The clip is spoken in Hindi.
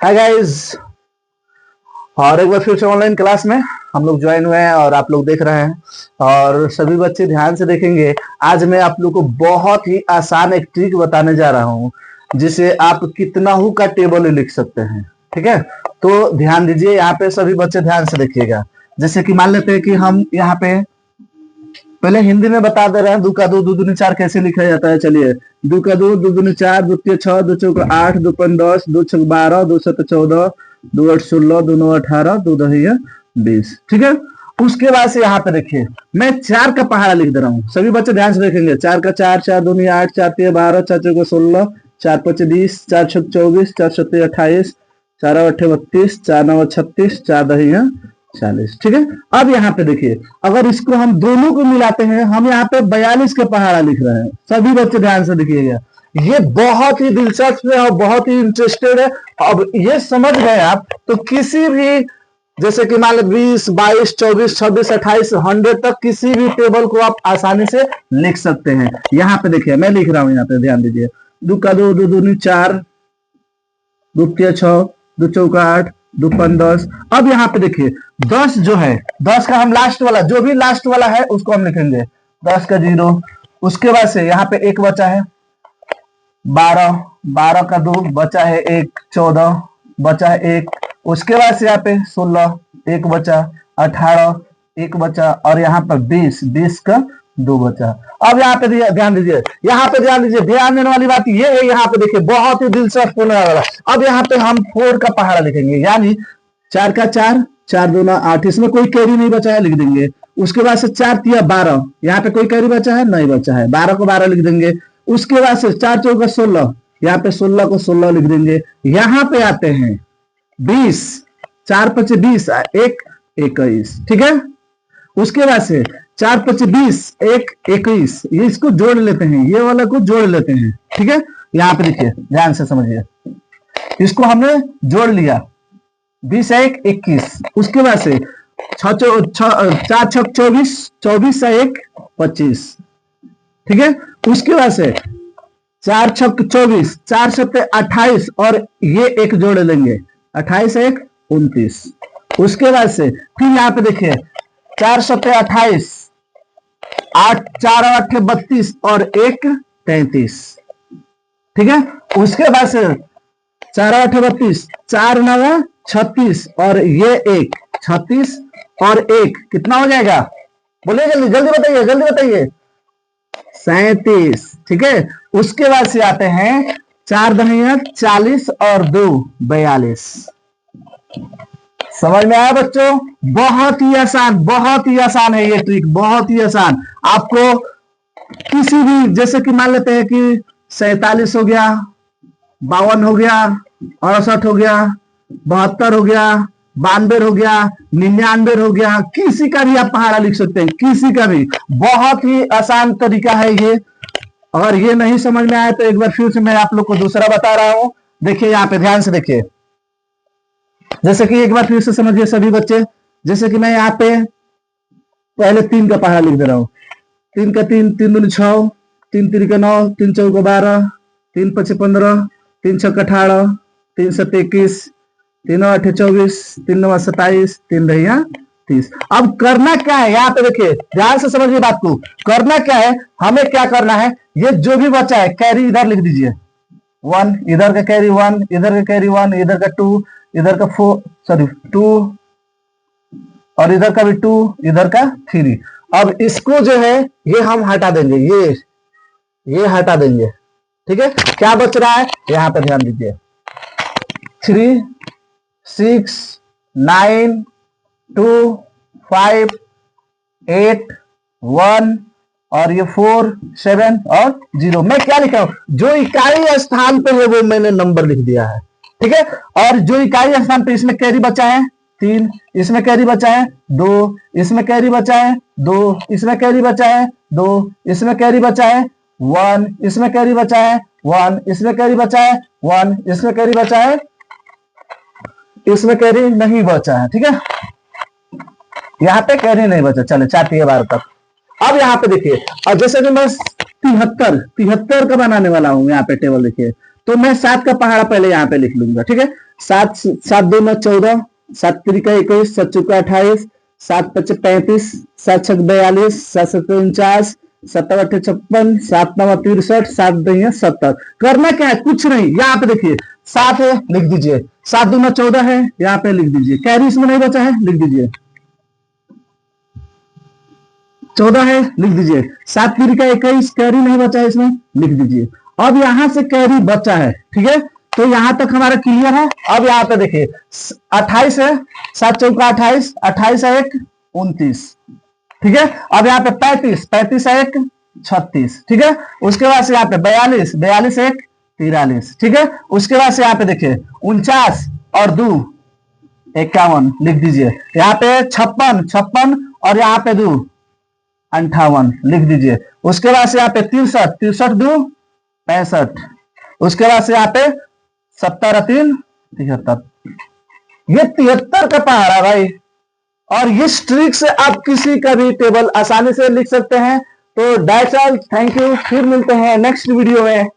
Hi guys. और एक बार फिर से ऑनलाइन क्लास में हम लोग ज्वाइन हुए हैं और आप लोग देख रहे हैं और सभी बच्चे ध्यान से देखेंगे। आज मैं आप लोग को बहुत ही आसान एक ट्रिक बताने जा रहा हूं जिसे आप कितना हु का टेबल लिख सकते हैं। ठीक है, तो ध्यान दीजिए, यहाँ पे सभी बच्चे ध्यान से देखिएगा। जैसे कि मान लेते हैं कि हम यहाँ पे पहले हिंदी में बता दे रहे हैं, 2 का 2 2 दूनी 4 कैसे लिखा जाता है। चलिए, 2 का 2 2 दूनी 4 2 तिया 6 2 चौका 8 2 पंच 10 2 छक 12 2 7 14 2 8 16 2 9 18 2 10 20। ठीक है, उसके बाद से यहाँ पे देखिए मैं 4 का पहाड़ा लिख दे रहा हूँ। सभी बच्चे ध्यान से देखेंगे। 4 का 4 4 दूनी 8 4 तिया 12 4 चौका 16 4 5 20 4 छक 24 4 7 28 4 8 32 4 9 36 4 10 40। ठीक है, अब यहाँ पे देखिए, अगर इसको हम दोनों को मिलाते हैं, हम यहाँ पे 42 का पहाड़ा लिख रहे हैं। सभी बच्चे ध्यान से देखिएगा, ये बहुत ही दिलचस्प है और बहुत ही इंटरेस्टेड है। अब ये समझ गए आप तो किसी भी, जैसे कि मान लो 20 22 24 26 28 100 तक किसी भी टेबल को आप आसानी से लिख सकते हैं। यहाँ पे देखिए मैं लिख रहा हूँ, यहाँ पे ध्यान दीजिए। 2 का 2 2 दूनी 4 2 तिया 6 2 चौका 8 2 पंच 10। अब यहाँ पे देखिए 10 जो है, 10 का हम लास्ट वाला, जो भी लास्ट वाला है उसको हम लिखेंगे 10 का 0। उसके बाद से यहाँ पे एक बचा है 12 12 का 2 बचा है 1 14 बचा है 1। उसके बाद से यहाँ पे 16 एक बचा, 18 एक बचा और यहाँ पर 20 20 का 2 बचा। अब यहाँ पे ध्यान दीजिए, यहाँ पे ध्यान दीजिए, ध्यान देने वाली बात ये है, यहाँ पे देखिए बहुत ही दिलचस्प होने वाला। अब यहाँ पे हम 4 का पहाड़ा लिखेंगे, यानी 4 का 4 4 दूना 8, इसमें कोई कैरी नहीं बचा है, लिख देंगे। उसके बाद से 4 तिया 12, यहाँ पे कोई कैरी बचा है नहीं बचा है, 12 को 12 लिख देंगे। उसके बाद से 4 चौका 16, यहाँ पे 16 को 16 लिख देंगे। यहाँ पे आते हैं 20 4 5 20 1 21। ठीक है, उसके बाद से 4 5 20 1 21, ये इसको जोड़ लेते हैं, ये वाला को जोड़ लेते हैं। ठीक है, यहाँ पे देखिए ध्यान से समझिए, इसको हमने जोड़ लिया 20 1 21। उसके बाद से 4 छक 24 24 1 25। ठीक है, उसके बाद से 4 छक 24 4 7 28 और ये एक जोड़ लेंगे 28 1 29। उसके बाद से फिर यहाँ पे देखिए 4 7 28 8 4 8 32 और 1 33। ठीक है, उसके बाद से 4 8 32 4 9 36 और ये 1 36 और 1 कितना हो जाएगा, बोलिए जल्दी जल्दी बताइए, जल्दी बताइए, 37। ठीक है, उसके बाद से आते हैं 4 दनिया 40 और 2 42। समझ में आया बच्चों? बहुत ही आसान है ये ट्रिक, बहुत ही आसान। आपको किसी भी, जैसे कि मान लेते हैं कि 47 हो गया, 52 हो गया, 68 हो गया, 72 हो गया, 92 हो गया, 99 हो गया, किसी का भी आप पहाड़ा लिख सकते हैं, किसी का भी। बहुत ही आसान तरीका है ये। अगर ये नहीं समझ में आया तो एक बार फिर से मैं आप लोग को दूसरा बता रहा हूं। देखिए यहाँ पे ध्यान से देखिए, जैसे कि एक बार फिर से समझिए सभी बच्चे। जैसे कि मैं यहाँ पे पहले 3 का पहाड़ा लिख दे रहा हूँ। 3 का 3 3 दूनी 6 3 3 का 9 3 चौका 12 3 5 15 3 6 18 3 7 21 3 9 8 24 3 9 27 3 10 30। अब करना क्या है, यहाँ पे देखिए ध्यान से समझिए बात को। करना क्या है, हमें क्या करना है, ये जो भी बचा है कैरी इधर लिख दीजिए 1, इधर का कैरी 1, इधर का कैरी 1, इधर का 2, इधर का 4 सॉरी 2 और इधर का भी 2, इधर का 3। अब इसको जो है ये हम हटा देंगे, ये हटा देंगे। ठीक है, क्या बच रहा है, यहाँ पे ध्यान दीजिए 3 6 9 2 5 8 1 और ये 4 7 और 0। मैं क्या लिखा हूं, जो इकाई स्थान पे है वो मैंने नंबर लिख दिया है। ठीक है, और जो इकाई स्थान पे इसमें कैरी बचा है 3, इसमें कैरी बचा है 2, इसमें कैरी बचा है 2, इसमें कैरी बचा है 2, इसमें कैरी बचा है 1, इसमें कैरी बचा है 1, इसमें कैरी बचा है 1, इसमें कैरी बचा है, इसमें कैरी नहीं बचा है। ठीक है, यहाँ पे कैरी नहीं बचा। चले 4 तिया 12 तक। अब यहाँ पे देखिए, और जैसे कि मैं 73 का बनाने वाला हूं, यहाँ पे टेबल देखिए तो मैं 7 का पहाड़ा पहले यहाँ पे लिख लूंगा, ठीक है। 7 7 2 9 14, 7 3 21, 7 4 28, 7 5 35, 7 6 42, 7 7 49, 7 8 56, 7 9 63, 7 2 70। करना क्या है, कुछ नहीं, यहाँ पे देखिए 7 है, लिख दीजिए। 7 2 9 14 है, यहाँ पे लिख दीजिए। कैरी इसमें नहीं बचा है, लिख दीजिए। 14 है, लिख दीजिए। 7 3 21, कैरी नहीं बचा है इसमें, लिख दीजिए। अब यहां से कैरी बचा है, ठीक है। तो यहां तक हमारा क्लियर है। अब यहाँ पे देखिए 28 है, 7 चौका 28, 28 है 1 29, ठीक है। अब यहाँ पे 35, 35 है 1 36, ठीक है। उसके बाद से यहाँ पे 42, 42 1 43, ठीक है। उसके बाद से यहाँ पे देखिए 49 और 2 51, लिख दीजिए। यहाँ पे 56, 56 और यहाँ पे 2 58, लिख दीजिए। उसके बाद से यहाँ पे 63, 63 2 65, उसके बाद से यहाँ पे 70 3 73, ये 73 का पहाड़ा भाई। और इस ट्रिक से आप किसी का भी टेबल आसानी से लिख सकते हैं। तो दैट्स ऑल, थैंक यू, फिर मिलते हैं नेक्स्ट वीडियो में।